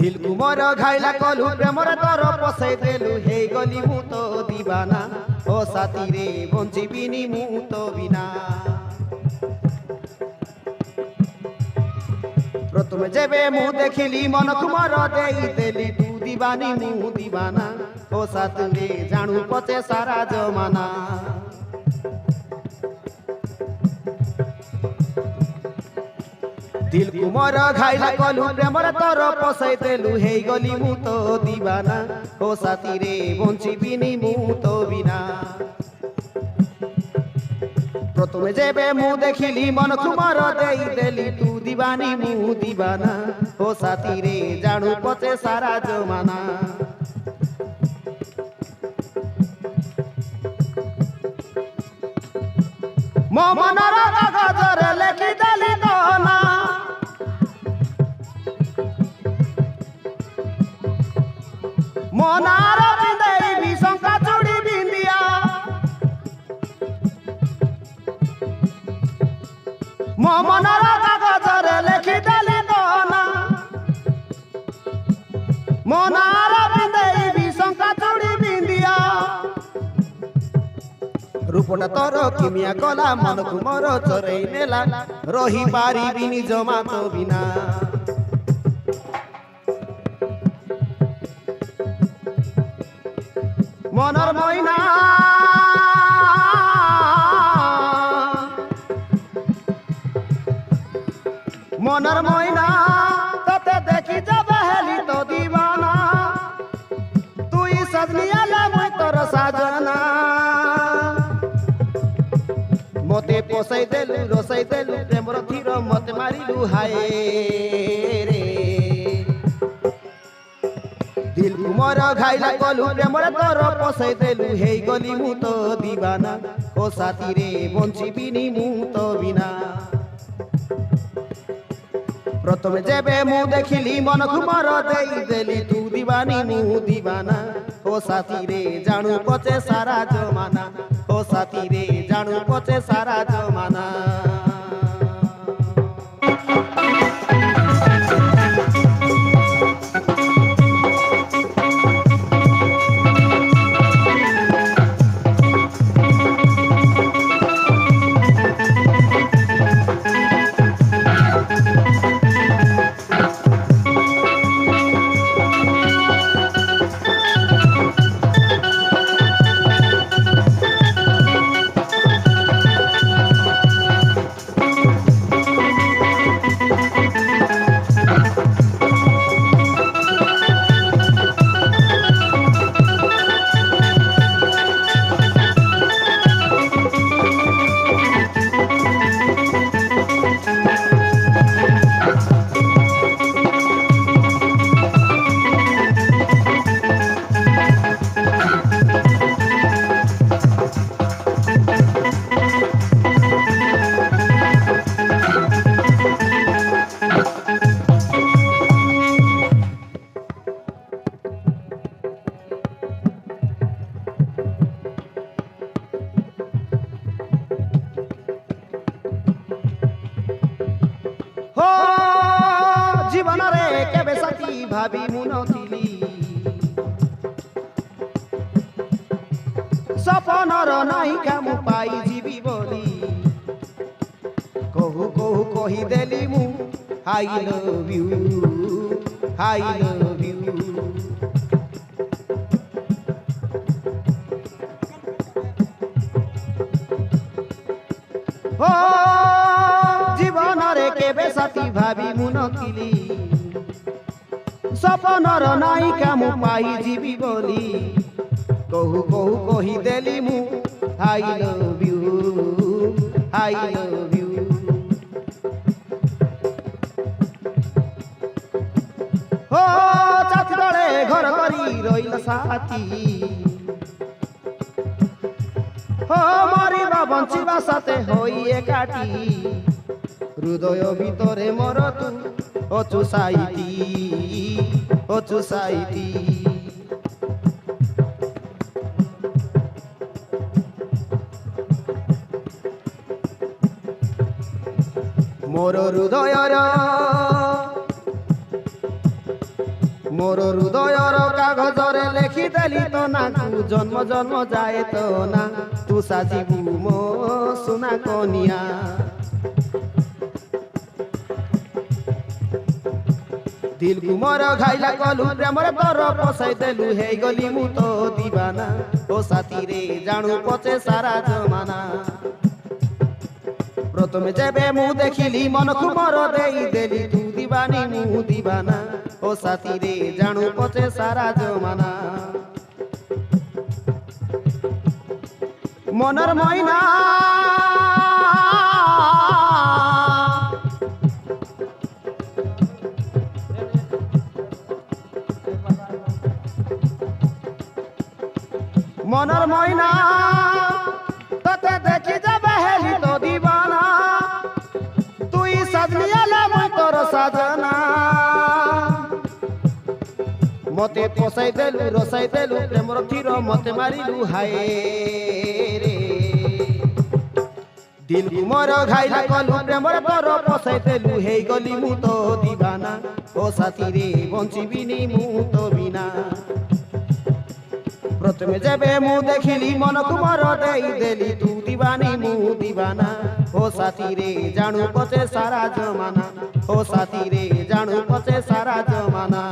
दिल को मोर घाइला कलु प्रेमर तर पसई देलु हे गली मु तो दीवाना ओ साथी रे बंचिबिनी मु तो बिना प्रथम जेबे मु देखिली मन कुमार देई देली तू दीवानी मु दीवाना ओ साथी रे जानू पचे सारा जमाना दिल को मोर घाइला कलु प्रेमर तर पसई देलु हे गली मु तो दीवाना ओ साथी रे बंचिबिनी मु तो बिना प्रथम जेबे मु देखिली मन कुमार देई देली तू दीवानी मु दीवाना ओ साथी रे जानू पचे सारा जमाना मो मनर कागजरे लेखि देली दोना मोनार बिंदेई विशंका चूड़ी बिंदिया मो मनर कागजरे लेखि देली दोना मोनार बिंदेई विशंका चूड़ी बिंदिया रूपटा तोर किमिया कला मन को मोर चोरई नेला रही पारिबिनी जमा तो बिना मनर मैना मनर मैना तते देखी जब हेली तो दीवाना तू ही सजनिया ले मुई तोर साजना मते पोसई देलु रोसई देलु प्रेमर धीर मते मारिलु हाय रे दिल को मोर घाइला कलु प्रेमर तर पसई देलु हे गली मु तो दीवाना ओ साथी रे बंचिबिनी मु तो बिना प्रथम जेबे मु देखिली मन कुमार देई देली तू दीवानी मु दीवाना ओ साथी रे जानू पचे सारा जमाना ओ साथी रे जानू पचे सारा जमाना जीवन रे केबे साथी भाभी मुनथिली सपनर नायिका मु पाई जीवी बोली कहू कहू कही देली मु I love you I love you ओ जीवन रे केबे साथी भाभी मुनथिली सपनर नायिका मु पाई जीवी बोली कहू कहू कही देली मु I love you I love you ओ चाची तले घर करी रहिल साथी ও মরিবা বঞ্চিবা সাথে হই একাটি হৃদয় ভিতরে মর তু অচু সাইতি অচু সাইতি মোর হৃদয়র কাগজরে লেখি দেলি তো না জন্ম জন্ম যায় তো না তু সাজিবু মো সোনা কনিয়া দিল কুমর ঘাইলা কলু প্রেমর তর পসাই দেলু হেই গলি মু তো দিবানা ও সাথী রে জাণু পচে সারা জমানা প্রথমে যেবে মু দেখিলি মন কুমর দেই দেলি তু দিবানি মু দিবানা ও সাথী রে জাণু পচে সারা জমানা মনের ময়না মনের ময়না তোতে দেখি যাবে হেলি তো দিবানা তুই সাজনিয়ালে মই তোর সাজনা মতে পসাই দেলু রসাই দেলু প্রেমর তীর মতে মারিলু হায় রে দিল কুমর ঘাইলা কলু প্রেমর তর পসাই দেলু হেই গলি মু তো দিবানা ও সাথী রে বঞ্চিবিনি মু তো বিনা প্রথমে যেবে মু দেখিলি মন কুমর দেই দেলি তু দিবানি মু দিবানা ও সাথী রে জাণু পচে সারা জমানা ও সাথী রে জাণু পচে সারা জমানা